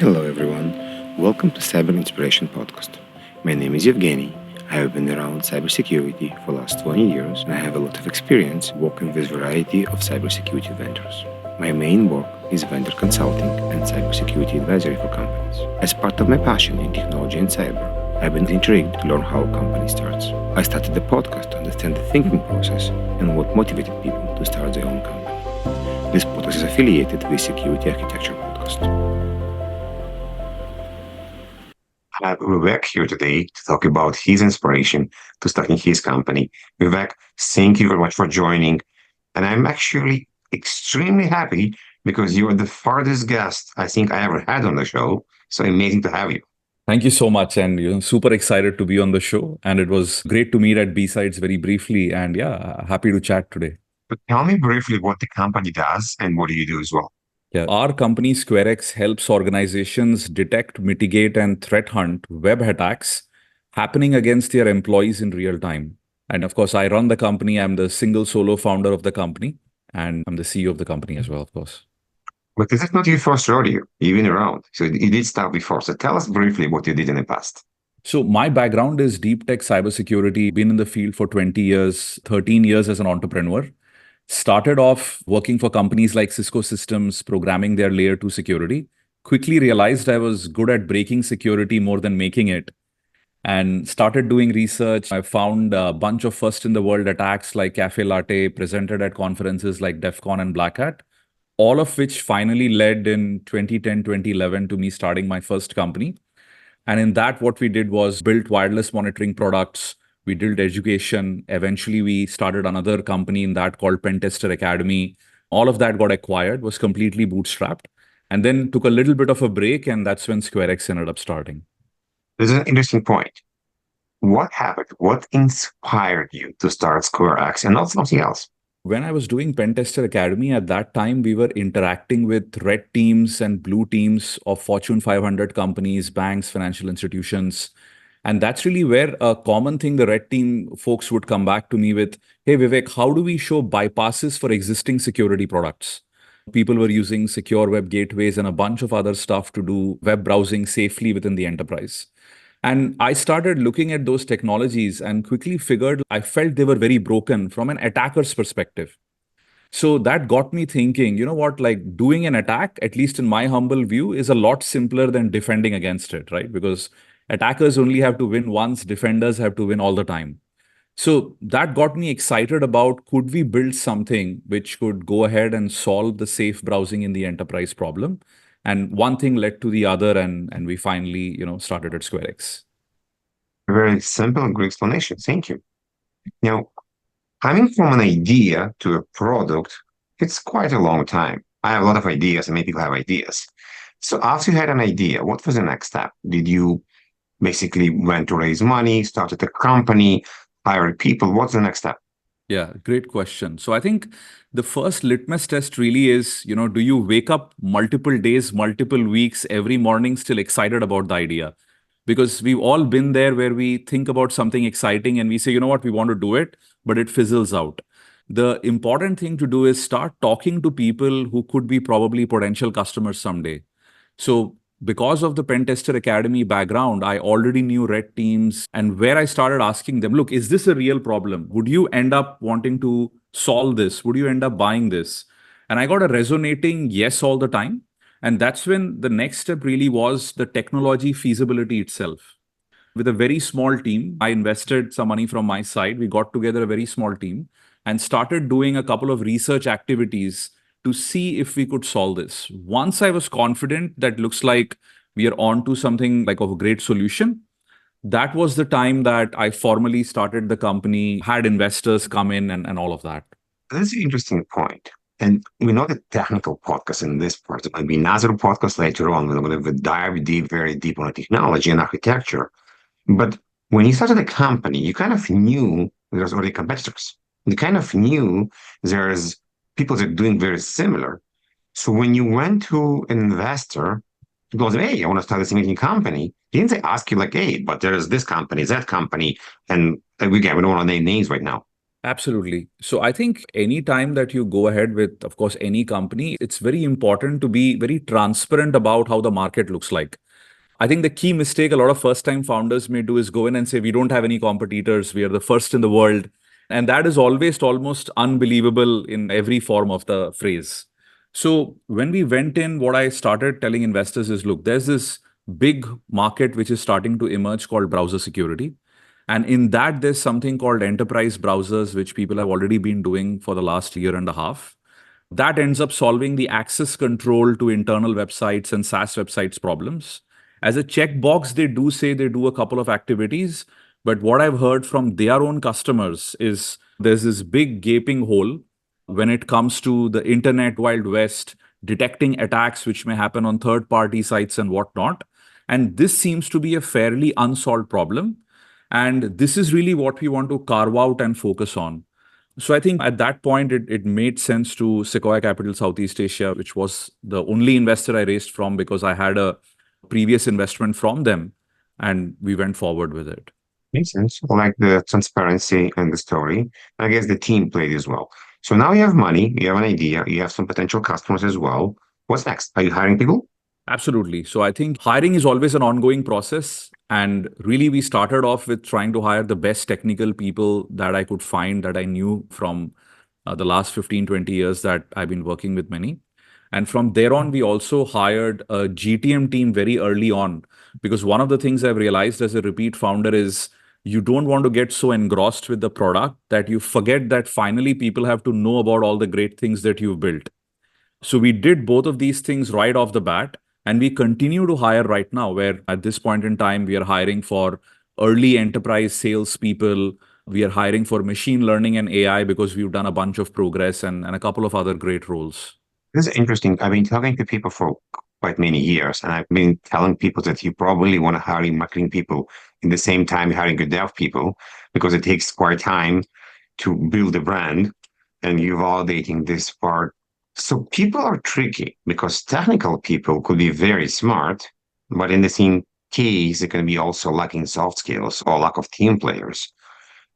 Hello, everyone. Welcome to Cyber Inspiration Podcast. My name is Evgeny. I have been around cybersecurity for the last 20 years and I have a lot of experience working with a variety of cybersecurity vendors. My main work is vendor consulting and cybersecurity advisory for companies. As part of my passion in technology and cyber, I've been intrigued to learn how a company starts. I started the podcast to understand the thinking process and what motivated people to start their own company. This podcast is affiliated with Security Architecture Podcast. I have Vivek here today to talk about his inspiration to starting his company. Vivek, thank you very much for joining. And I'm actually extremely happy because you are the farthest guest I think I ever had on the show. So amazing to have you. Thank you so much. And super excited to be on the show. And it was great to meet at B-Sides very briefly. And yeah, happy to chat today. But tell me briefly what the company does and what do you do as well? Yeah, our company SquareX helps organizations detect, mitigate, and threat hunt web attacks happening against their employees in real time. And of course, I run the company. I'm the single solo founder of the company, and I'm the CEO of the company as well, of course. But this is not your first rodeo. You've been around. So you did start before. So tell us briefly what you did in the past. So my background is deep tech cybersecurity, been in the field for 20 years, 13 years as an entrepreneur. Started off working for companies like Cisco Systems, programming their layer 2 security. Quickly realized I was good at breaking security more than making it. And started doing research. I found a bunch of first in the world attacks like Cafe Latte, presented at conferences like DEF CON and Black Hat, all of which finally led in 2010, 2011 to me starting my first company. And in that, what we did was built wireless monitoring products. We did education. Eventually, we started another company in that called Pentester Academy. All of that got acquired, was completely bootstrapped, and then took a little bit of a break. And that's when SquareX ended up starting. This is an interesting point. What happened? What inspired you to start SquareX and not something else? When I was doing Pentester Academy, at that time, we were interacting with red teams and blue teams of Fortune 500 companies, banks, financial institutions. And that's really where a common thing the red team folks would come back to me with, hey, Vivek, how do we show bypasses for existing security products? People were using secure web gateways and a bunch of other stuff to do web browsing safely within the enterprise. And I started looking at those technologies and quickly figured I felt they were very broken from an attacker's perspective. So that got me thinking, you know what, like doing an attack, at least in my humble view, is a lot simpler than defending against it, right? Because attackers only have to win once, defenders have to win all the time. So that got me excited about could we build something which could go ahead and solve the safe browsing in the enterprise problem? And one thing led to the other, and we finally, started at SquareX. A very simple and good explanation. Thank you. Now, coming from an idea to a product, it's quite a long time. I have a lot of ideas and many people have ideas. So after you had an idea, what was the next step? Did you basically went to raise money, started a company, hired people? What's the next step? Yeah, great question. So I think the first litmus test really is, do you wake up multiple days, multiple weeks, every morning still excited about the idea? Because we've all been there where we think about something exciting and we say, you know what, we want to do it, but it fizzles out. The important thing to do is start talking to people who could be probably potential customers someday. So because of the Pentester Academy background, I already knew red teams, and where I started asking them, look, is this a real problem? Would you end up wanting to solve this? Would you end up buying this? And I got a resonating yes all the time. And that's when the next step really was the technology feasibility itself. With a very small team, I invested some money from my side. We got together a very small team and started doing a couple of research activities to see if we could solve this. Once I was confident that looks like we are on to something like of a great solution, that was the time that I formally started the company, had investors come in and all of that. That's an interesting point. And we know the technical podcast in this part. There might be another podcast later on. We're going to dive deep, very deep on the technology and architecture. But when you started a company, you kind of knew there's already competitors. You kind of knew there's people that are doing very similar. So when you went to an investor, he goes, hey, I want to start this amazing company. Didn't they ask you like, hey, but there's this company, that company, and again, we don't want to name names right now. Absolutely. So I think any time that you go ahead with, of course, any company, it's very important to be very transparent about how the market looks like. I think the key mistake a lot of first time founders may do is go in and say, we don't have any competitors. We are the first in the world. And that is always almost unbelievable in every form of the phrase. So when we went in, what I started telling investors is, look, there's this big market which is starting to emerge called browser security. And in that, there's something called enterprise browsers, which people have already been doing for the last year and a half. That ends up solving the access control to internal websites and SaaS websites problems. As a checkbox, they do say they do a couple of activities. But what I've heard from their own customers is there's this big gaping hole when it comes to the internet wild west, detecting attacks which may happen on third party sites and whatnot. And this seems to be a fairly unsolved problem. And this is really what we want to carve out and focus on. So I think at that point, it made sense to Sequoia Capital Southeast Asia, which was the only investor I raised from because I had a previous investment from them and we went forward with it. Makes sense. I like the transparency and the story. I guess the team played as well. So now you have money, you have an idea, you have some potential customers as well. What's next? Are you hiring people? Absolutely. So I think hiring is always an ongoing process. And really, we started off with trying to hire the best technical people that I could find that I knew from the last 15, 20 years that I've been working with many. And from there on, we also hired a GTM team very early on because one of the things I've realized as a repeat founder is you don't want to get so engrossed with the product that you forget that finally people have to know about all the great things that you've built. So we did both of these things right off the bat, and we continue to hire right now, where at this point in time, we are hiring for early enterprise salespeople. We are hiring for machine learning and AI because we've done a bunch of progress and a couple of other great roles. This is interesting. I've been talking to people for quite many years, and I've been telling people that you probably want to hire marketing people in the same time hiring good dev people because it takes quite time to build a brand and you're validating this part. So people are tricky because technical people could be very smart, but in the same case, they can be also lacking soft skills or lack of team players.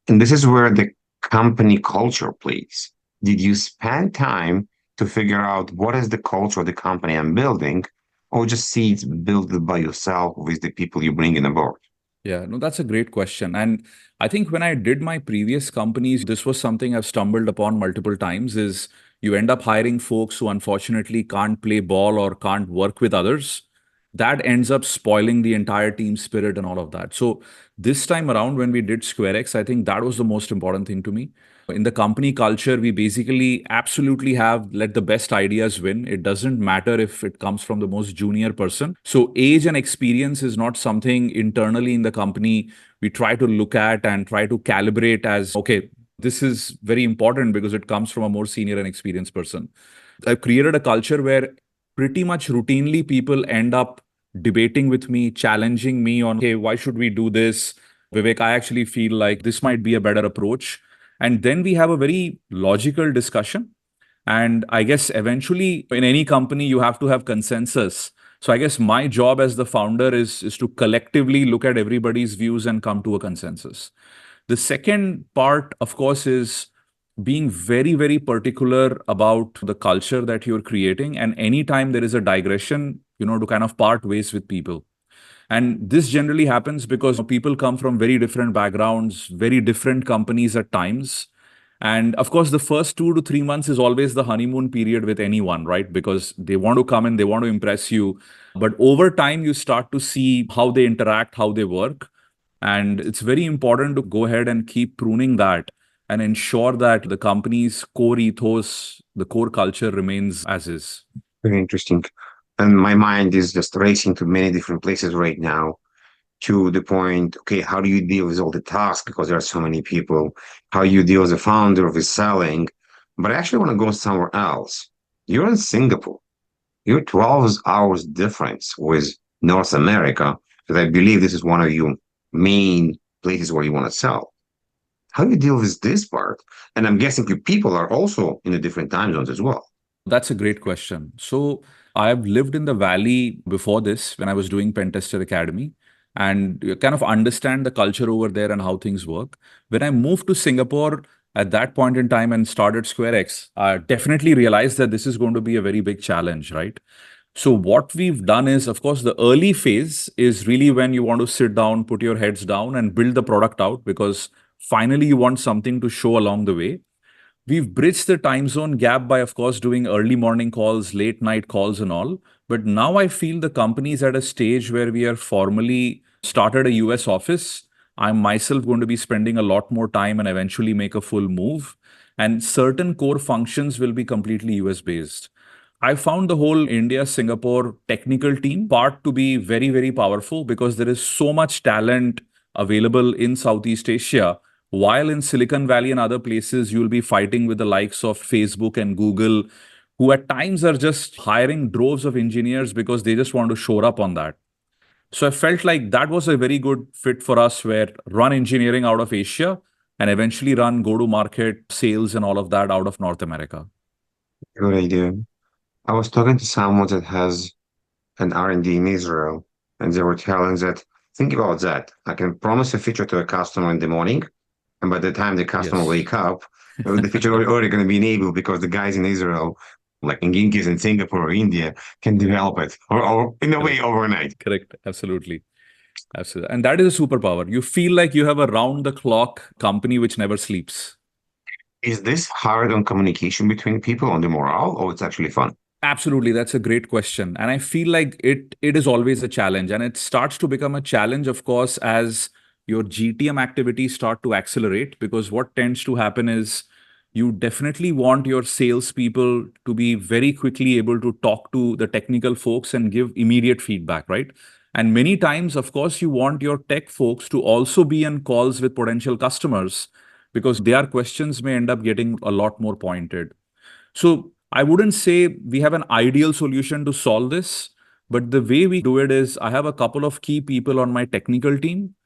And this is where the company culture plays. Did you spend time to figure out what is the culture of the company I'm building, or just see it's built by yourself with the people you bring in aboard? Yeah, no, that's a great question. And I think when I did my previous companies, this was something I've stumbled upon multiple times is you end up hiring folks who unfortunately can't play ball or can't work with others. That ends up spoiling the entire team spirit and all of that. So this time around, when we did SquareX, I think that was the most important thing to me. In the company culture, we basically absolutely have let the best ideas win. It doesn't matter if it comes from the most junior person. So age and experience is not something internally in the company we try to look at and try to calibrate as, okay, this is very important because it comes from a more senior and experienced person. I've created a culture where pretty much routinely people end up debating with me, challenging me on, hey, why should we do this? Vivek, I actually feel like this might be a better approach. And then we have a very logical discussion. And I guess eventually in any company, you have to have consensus. So I guess my job as the founder is to collectively look at everybody's views and come to a consensus. The second part, of course, is being very, very particular about the culture that you're creating. And anytime there is a digression, to kind of part ways with people. And this generally happens because people come from very different backgrounds, very different companies at times. And of course, the first 2 to 3 months is always the honeymoon period with anyone, right? Because they want to come in, they want to impress you. But over time, you start to see how they interact, how they work. And it's very important to go ahead and keep pruning that and ensure that the company's core ethos, the core culture remains as is. Very interesting. And my mind is just racing to many different places right now to the point, okay, how do you deal with all the tasks because there are so many people? How you deal as a founder with selling? But I actually want to go somewhere else. You're in Singapore. You're 12 hours difference with North America, because I believe this is one of your main places where you want to sell. How do you deal with this part? And I'm guessing your people are also in the different time zones as well. That's a great question. So I've lived in the Valley before this when I was doing Pentester Academy and you kind of understand the culture over there and how things work. When I moved to Singapore, at that point in time and started SquareX, I definitely realized that this is going to be a very big challenge, right? So what we've done is, of course, the early phase is really when you want to sit down, put your heads down and build the product out, because finally you want something to show along the way. We've bridged the time zone gap by, of course, doing early morning calls, late night calls, and all. But now I feel the company is at a stage where we are formally started a US office. I'm myself going to be spending a lot more time and eventually make a full move. And certain core functions will be completely US based. I found the whole India Singapore technical team part to be very, very powerful because there is so much talent available in Southeast Asia. While in Silicon Valley and other places, you'll be fighting with the likes of Facebook and Google, who at times are just hiring droves of engineers because they just want to shore up on that. So I felt like that was a very good fit for us, where run engineering out of Asia and eventually run go to market sales and all of that out of North America. Good idea. I was talking to someone that has an R&D in Israel, and they were telling that, think about that. I can promise a feature to a customer in the morning, and by the time the customer Yes. wake up, the feature is already going to be enabled because the guys in Israel, like in Ginkis in Singapore or India, can develop it or in a way Correct. overnight. Correct. Absolutely. Absolutely. And that is a superpower. You feel like you have a round the clock company which never sleeps. Is this hard on communication between people on the morale, or it's actually fun? Absolutely, that's a great question. And I feel like it is always a challenge. And it starts to become a challenge, of course, as your GTM activities start to accelerate. Because what tends to happen is you definitely want your salespeople to be very quickly able to talk to the technical folks and give immediate feedback, right? And many times, of course, you want your tech folks to also be on calls with potential customers because their questions may end up getting a lot more pointed. So I wouldn't say we have an ideal solution to solve this, but the way we do it is I have a couple of key people on my technical team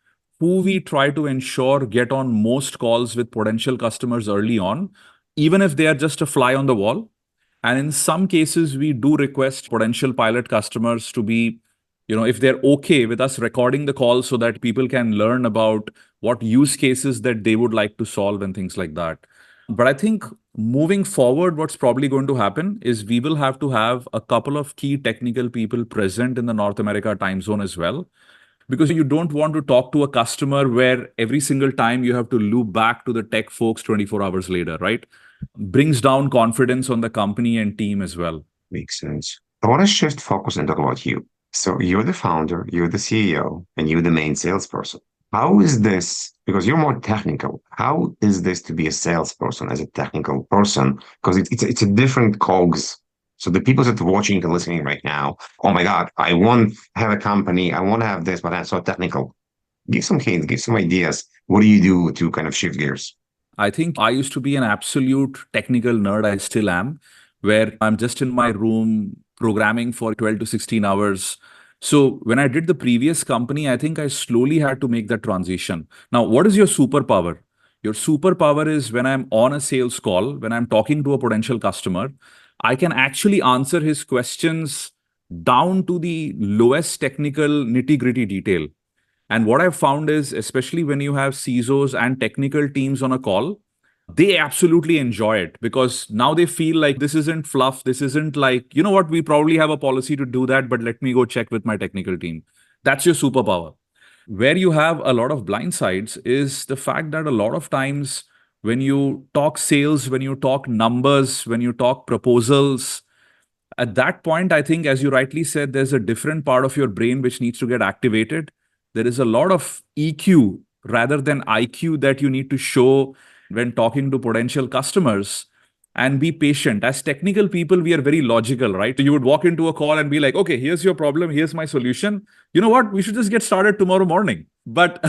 who we try to ensure get on most calls with potential customers early on, even if they are just a fly on the wall. And in some cases, we do request potential pilot customers to be, if they're okay with us recording the call so that people can learn about what use cases that they would like to solve and things like that. But I think moving forward, what's probably going to happen is we will have to have a couple of key technical people present in the North America time zone as well, because you don't want to talk to a customer where every single time you have to loop back to the tech folks 24 hours later, right? Brings down confidence on the company and team as well. Makes sense. I want to shift focus and talk about you. So you're the founder, you're the CEO, and you're the main salesperson. How is this? Because you're more technical. How is this to be a salesperson as a technical person? Because it's a different cogs. So the people that are watching and listening right now, oh my God, I want to have a company, I want to have this, but I'm so technical. Give some hints, give some ideas. What do you do to kind of shift gears? I think I used to be an absolute technical nerd. I still am, where I'm just in my room programming for 12 to 16 hours. So when I did the previous company, I think I slowly had to make that transition. Now, what is your superpower? Your superpower is when I'm on a sales call, when I'm talking to a potential customer, I can actually answer his questions down to the lowest technical nitty gritty detail. And what I've found is, especially when you have CISOs and technical teams on a call, they absolutely enjoy it because now they feel like this isn't fluff. This isn't like, you know what, we probably have a policy to do that, but let me go check with my technical team. That's your superpower. Where you have a lot of blind sides is the fact that a lot of times when you talk sales, when you talk numbers, when you talk proposals, at that point, I think, as you rightly said, there's a different part of your brain which needs to get activated. There is a lot of EQ rather than IQ that you need to show when talking to potential customers, and be patient. As technical people, we are very logical, right? You would walk into a call and be like, okay, here's your problem, here's my solution. You know what? We should just get started tomorrow morning. But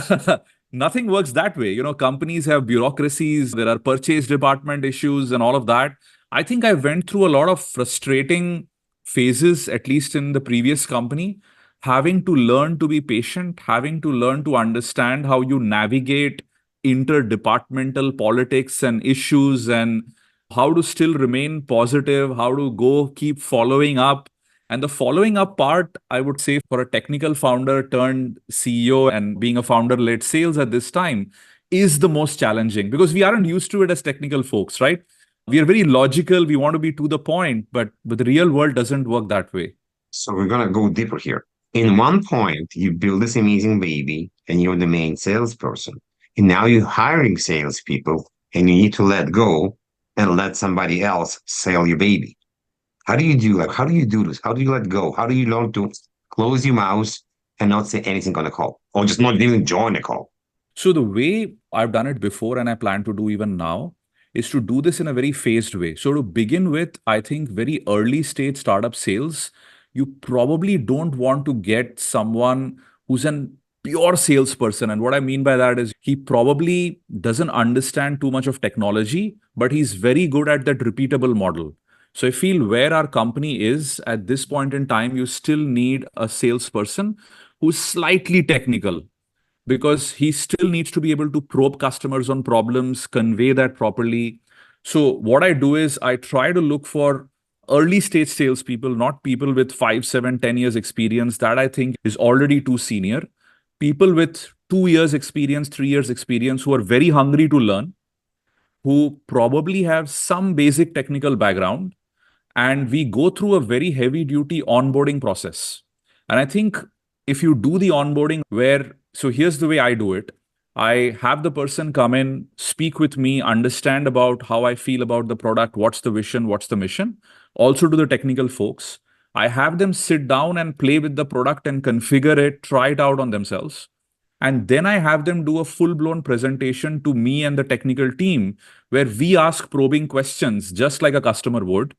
nothing works that way. Companies have bureaucracies, there are purchase department issues and all of that. I think I went through a lot of frustrating phases, at least in the previous company, having to learn to be patient, having to learn to understand how you navigate interdepartmental politics and issues, and how to still remain positive, how to go keep following up. And the following up part, I would say, for a technical founder turned CEO and being a founder led sales at this time, is the most challenging because we aren't used to it as technical folks, right? We are very logical. We want to be to the point, but the real world doesn't work that way. So we're gonna go deeper here. In one point, you build this amazing baby and you're the main salesperson. And now you're hiring salespeople and you need to let go and let somebody else sell your baby. How do you do like how do you do this? How do you let go? How do you learn to close your mouth and not say anything on the call? Or just not even join the call? So the way I've done it before and I plan to do even now is to do this in a very phased way. So to begin with, I think very early stage startup sales, you probably don't want to get someone who's an pure salesperson. And what I mean by that is he probably doesn't understand too much of technology, but he's very good at that repeatable model. So I feel where our company is at this point in time, you still need a salesperson who's slightly technical because he still needs to be able to probe customers on problems, convey that properly. So what I do is I try to look for early stage salespeople, not people with 5, 7, 10 years experience that I think is already too senior. People with 2 years experience, 3 years experience who are very hungry to learn, who probably have some basic technical background, and we go through a very heavy duty onboarding process. And I think if you do the onboarding where, so here's the way I do it. I have the person come in, speak with me, understand about how I feel about the product, what's the vision, what's the mission, also to the technical folks. I have them sit down and play with the product and configure it, try it out on themselves. And then I have them do a full blown presentation to me and the technical team where we ask probing questions just like a customer would.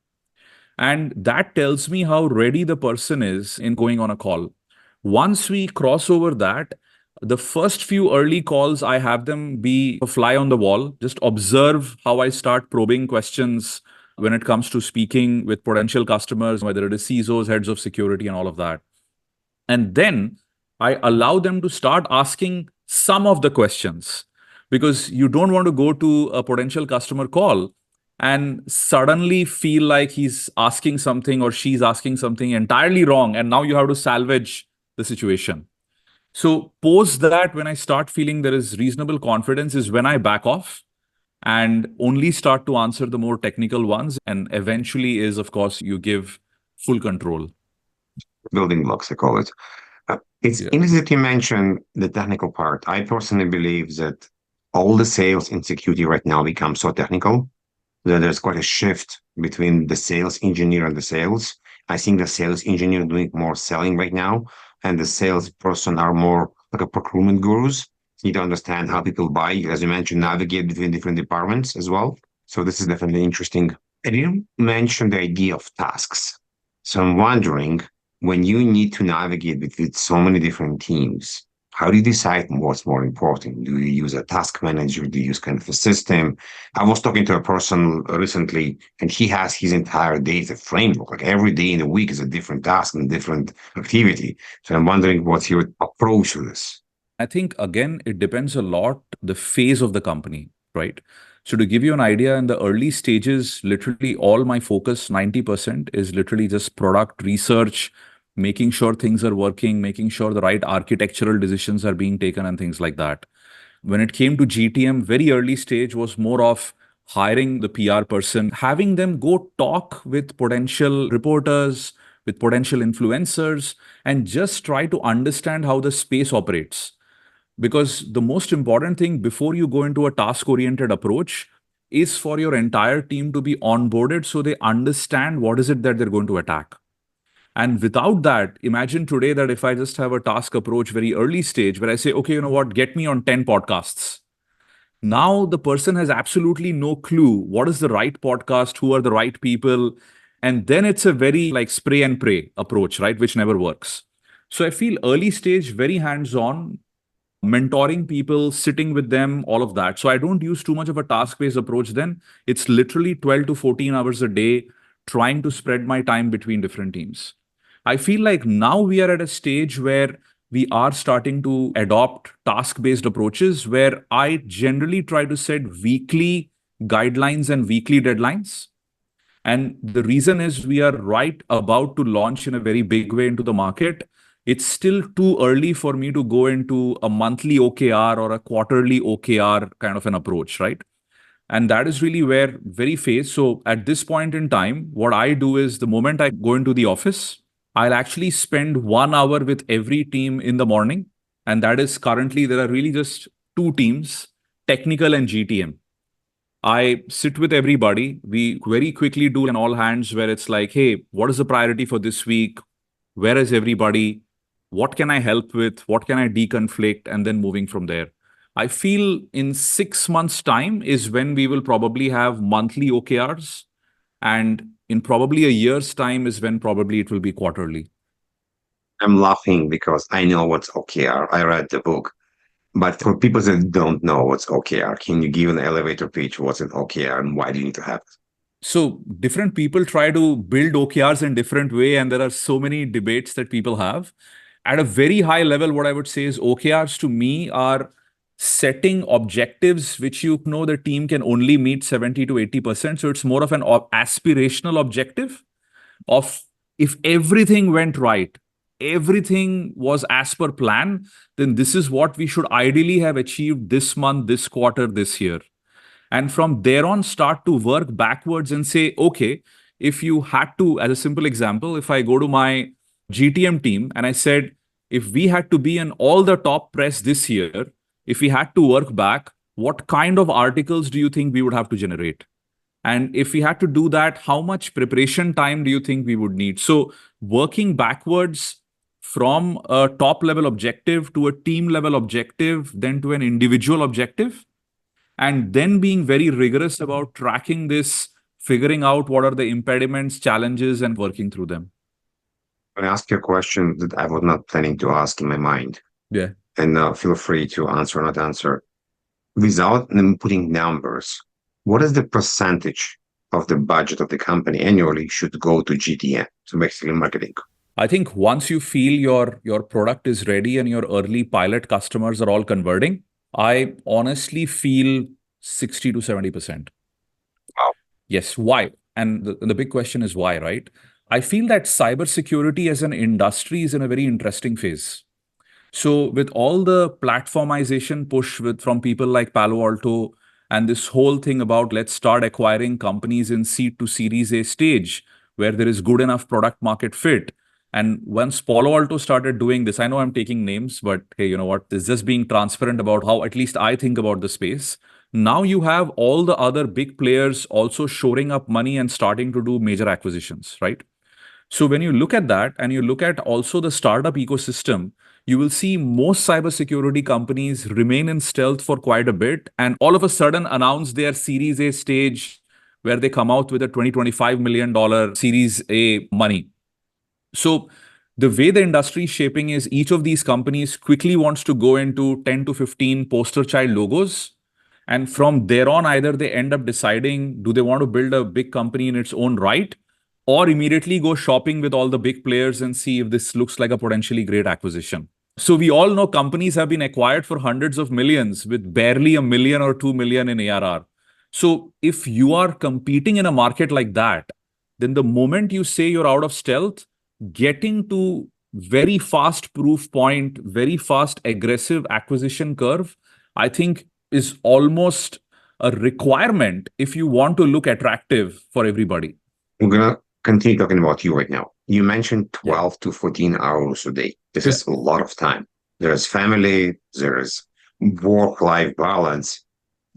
And that tells me how ready the person is in going on a call. Once we cross over that, the first few early calls, I have them be a fly on the wall, just observe how I start probing questions when it comes to speaking with potential customers, whether it is CISOs, heads of security, and all of that. And then I allow them to start asking some of the questions because you don't want to go to a potential customer call and suddenly feel like he's asking something or she's asking something entirely wrong. And now you have to salvage the situation. So, post that, when I start feeling there is reasonable confidence, is when I back off and only start to answer the more technical ones. And eventually, is of course, you give full control. Building blocks, I call it. It's Yeah. interesting that you mention the technical part. I personally believe that all the sales in security right now become so technical that there's quite a shift between the sales engineer and the sales. I think the sales engineer doing more selling right now, and the salesperson are more like a procurement gurus. You need to understand how people buy, as you mentioned, navigate between different departments as well. So this is definitely interesting. And you mentioned the idea of tasks. So I'm wondering, when you need to navigate between so many different teams, how do you decide what's more important? Do you use a task manager? Do you use kind of a system? I was talking to a person recently, and he has his entire day as a framework. Like every day in the week is a different task and different activity. So I'm wondering what's your approach to this? I think again, it depends a lot the phase of the company, right? So to give you an idea, in the early stages, literally all my focus, 90%, is literally just product research, making sure things are working, making sure the right architectural decisions are being taken and things like that. When it came to GTM, very early stage was more of hiring the PR person, having them go talk with potential reporters, with potential influencers, and just try to understand how the space operates. Because the most important thing before you go into a task oriented approach is for your entire team to be onboarded so they understand what is it that they're going to attack. And without that, imagine today that if I just have a task approach very early stage where I say, okay, you know what, get me on 10 podcasts. Now the person has absolutely no clue what is the right podcast, who are the right people. And then it's a very like spray and pray approach, right? Which never works. So I feel early stage, very hands on, mentoring people, sitting with them, all of that. So I don't use too much of a task based approach then. It's literally 12 to 14 hours a day trying to spread my time between different teams. I feel like now we are at a stage where we are starting to adopt task based approaches where I generally try to set weekly guidelines and weekly deadlines. And the reason is we are right about to launch in a very big way into the market. it's still too early for me to go into a monthly OKR or a quarterly OKR kind of an approach, right? And that is really where very phase. So at this point in time, what I do is the moment I go into the office, I'll actually spend 1 hour with every team in the morning. And that is currently, there are really just two teams, technical and GTM. I sit with everybody. We very quickly do an all hands where it's like, hey, what is the priority for this week? Where is everybody? What can I help with? What can I deconflict? And then moving from there. I feel in 6 months' time is when we will probably have monthly OKRs. And in probably a year's time is when probably it will be quarterly. I'm laughing because I know what's OKR. I read the book. But for people that don't know what's OKR, can you give an elevator pitch? What's an OKR and why do you need to have it? So different people try to build OKRs in different way, and there are so many debates that people have. At a very high level, what I would say is OKRs to me are setting objectives which you know the team can only meet 70 to 80%. So it's more of an aspirational objective of if everything went right, everything was as per plan, then this is what we should ideally have achieved this month, this quarter, this year. And from there on, start to work backwards and say, okay, if you had to, as a simple example, if I go to my GTM team and I said, if we had to be in all the top press this year, if we had to work back, what kind of articles do you think we would have to generate? And if we had to do that, how much preparation time do you think we would need? So working backwards from a top level objective to a team level objective, then to an individual objective, and then being very rigorous about tracking this, figuring out what are the impediments, challenges, and working through them. I'm going to ask you a question that I was not planning to ask in my mind. Yeah. And feel free to answer or not answer. Without them putting numbers, what is the percentage of the budget of the company annually should go to GTM, so basically marketing? I think once you feel your product is ready and your early pilot customers are all converting, I honestly feel 60 to 70%. Wow. Yes. Why? And the big question is why, right? I feel that cybersecurity as an industry is in a very interesting phase. So with all the platformization push from people like Palo Alto and this whole thing about let's start acquiring companies in seed to Series A stage where there is good enough product market fit. And once Palo Alto started doing this, I know I'm taking names, but hey, you know what? It's just being transparent about how at least I think about the space. Now you have all the other big players also shoring up money and starting to do major acquisitions, right? So when you look at that and you look at also the startup ecosystem, you will see most cybersecurity companies remain in stealth for quite a bit and all of a sudden announce their Series A stage where they come out with a $25 million Series A money. So the way the industry is shaping is each of these companies quickly wants to go into 10 to 15 poster child logos. And from there on, either they end up deciding, do they want to build a big company in its own right? Or immediately go shopping with all the big players and see if this looks like a potentially great acquisition. So we all know companies have been acquired for hundreds of millions with barely a million or 2 million in ARR. So if you are competing in a market like that, then the moment you say you're out of stealth, getting to very fast proof point, very fast aggressive acquisition curve, I think is almost a requirement if you want to look attractive for everybody. We're going to continue talking about you right now. You mentioned 12 to 14 hours a day. This is a lot of time. There's family, there's work-life balance.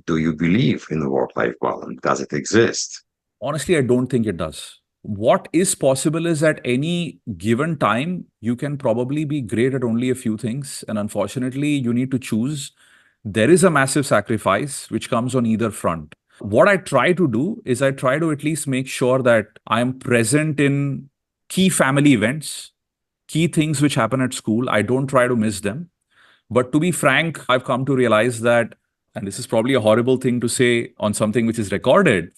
Do you believe in the work-life balance? Does it exist? Honestly, I don't think it does. What is possible is at any given time, you can probably be great at only a few things. And unfortunately, you need to choose. There is a massive sacrifice which comes on either front. What I try to do is I try to at least make sure that I am present in key family events, key things which happen at school. I don't try to miss them. But to be frank, I've come to realize that, and this is probably a horrible thing to say on something which is recorded,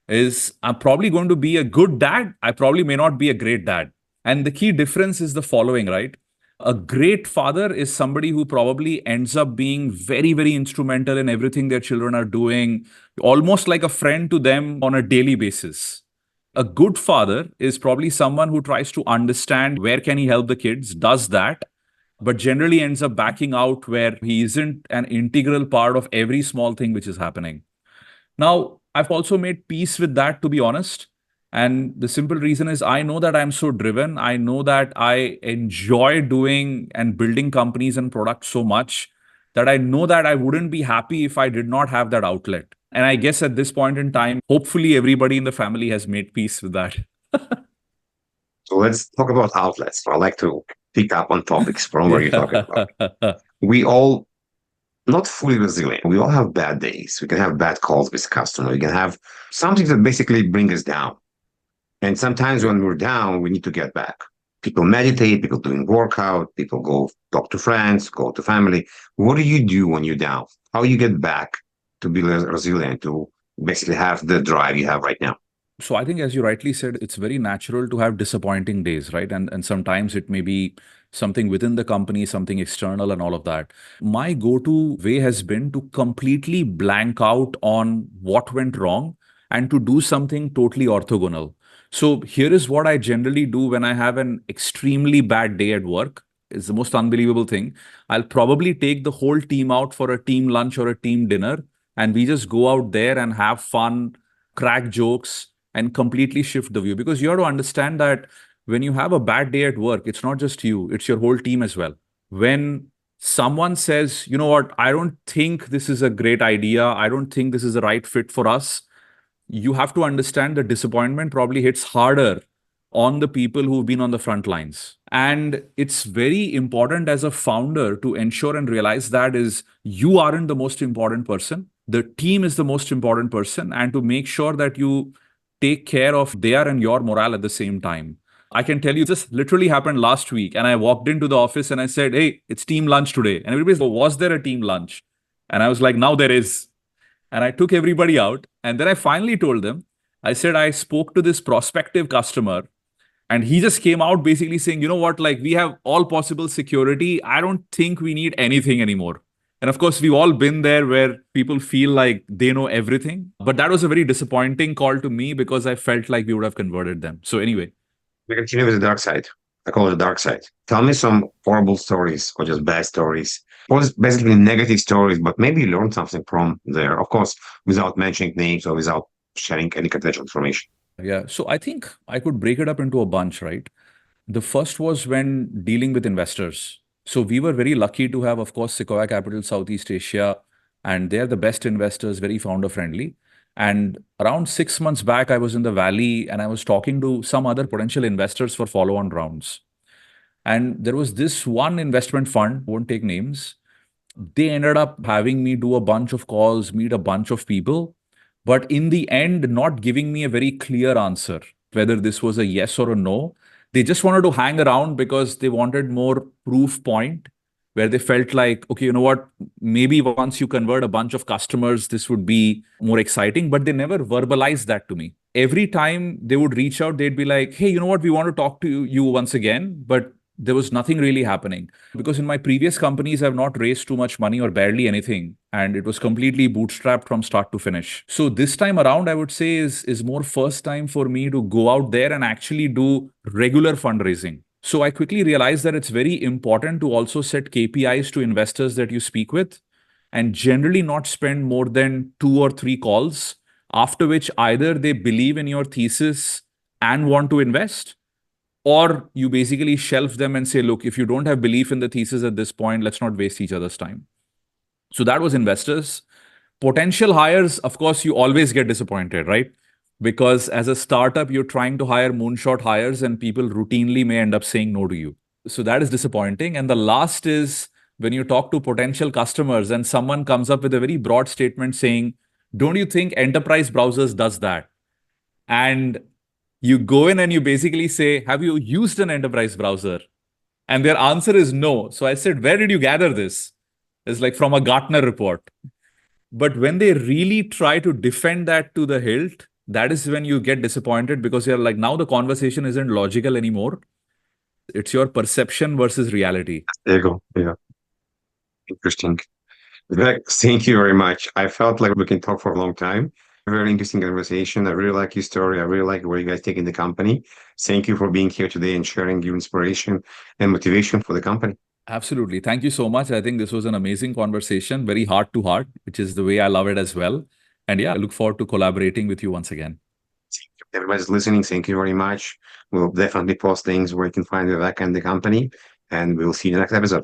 is I'm probably going to be a good dad. I probably may not be a great dad. And the key difference is the following, right? A great father is somebody who probably ends up being very, very instrumental in everything their children are doing, almost like a friend to them on a daily basis. A good father is probably someone who tries to understand where can he help the kids, does that, but generally ends up backing out where he isn't an integral part of every small thing which is happening. Now, I've also made peace with that, to be honest. And the simple reason is I know that I'm so driven. I know that I enjoy doing and building companies and products so much that I know that I wouldn't be happy if I did not have that outlet. And I guess at this point in time, hopefully everybody in the family has made peace with that. So let's talk about outlets. I like to pick up on topics from where you're talking about. Yeah. We all not fully resilient. We all have bad days. We can have bad calls with customer. We can have something that basically bring us down. And sometimes when we're down, we need to get back. People meditate, people doing workout, people go talk to friends, go to family. What do you do when you're down? How you get back to be resilient, to basically have the drive you have right now? So I think, as you rightly said, it's very natural to have disappointing days, right? And sometimes it may be something within the company, something external, and all of that. My go-to way has been to completely blank out on what went wrong and to do something totally orthogonal. So here is what I generally do when I have an extremely bad day at work. It's the most unbelievable thing. I'll probably take the whole team out for a team lunch or a team dinner, and we just go out there and have fun, crack jokes, and completely shift the view. Because you have to understand that when you have a bad day at work, it's not just you, it's your whole team as well. When someone says, you know what, I don't think this is a great idea, I don't think this is the right fit for us, you have to understand the disappointment probably hits harder on the people who've been on the front lines. And it's very important as a founder to ensure and realize that is you aren't the most important person. The team is the most important person, and to make sure that you take care of their and your morale at the same time. I can tell you this literally happened last week, and I walked into the office and I said, "Hey, it's team lunch today." And everybody's like, "Was there a team lunch?" And I was like, "Now there is." And I took everybody out. And then I finally told them, I said, I spoke to this prospective customer, and he just came out basically saying, you know what, like we have all possible security. I don't think we need anything anymore. And of course, we've all been there where people feel like they know everything. But that was a very disappointing call to me because I felt like we would have converted them. So, anyway. We continue with the dark side. I call it the dark side. Tell me some horrible stories or just bad stories. Or basically negative stories, but maybe you learned something from there. Of course, without mentioning names or without sharing any confidential information. Yeah. So, I think I could break it up into a bunch, right? The first was when dealing with investors. So we were very lucky to have, of course, Sequoia Capital Southeast Asia, and they're the best investors, very founder friendly. And around 6 months back, I was in the Valley and I was talking to some other potential investors for follow on rounds. And there was this one investment fund, won't take names. They ended up having me do a bunch of calls, meet a bunch of people, but in the end, not giving me a very clear answer, whether this was a yes or a no. They just wanted to hang around because they wanted more proof point where they felt like, okay, you know what, maybe once you convert a bunch of customers, this would be more exciting, but they never verbalized that to me. Every time they would reach out, they'd be like, hey, you know what, we want to talk to you once again, but there was nothing really happening because in my previous companies, I've not raised too much money or barely anything. And it was completely bootstrapped from start to finish. So this time around, I would say is more first time for me to go out there and actually do regular fundraising. So I quickly realized that it's very important to also set KPIs to investors that you speak with and generally not spend more than 2 or 3 calls, after which either they believe in your thesis and want to invest, or you basically shelf them and say, look, if you don't have belief in the thesis at this point, let's not waste each other's time. So that was investors. Potential hires, of course, you always get disappointed, right? Because as a startup, you're trying to hire moonshot hires and people routinely may end up saying no to you. So that is disappointing. And the last is when you talk to potential customers and someone comes up with a very broad statement saying, don't you think enterprise browsers does that? And you go in and you basically say, have you used an enterprise browser? And their answer is no. So I said, where did you gather this? It's like from a Gartner report. But when they really try to defend that to the hilt, that is when you get disappointed because you're like, now the conversation isn't logical anymore. It's your perception versus reality. There you go. Yeah. Interesting. Vivek, thank you very much. I felt like we can talk for a long time. Very interesting conversation. I really like your story. I really like where you guys taking the company. Thank you for being here today and sharing your inspiration and motivation for the company. Absolutely. Thank you so much. I think this was an amazing conversation, very heart to heart, which is the way I love it as well. And yeah, I look forward to collaborating with you once again. Everybody's listening. Thank you very much. We'll definitely post things where you can find Vivek and the company, and we'll see you in the next episode.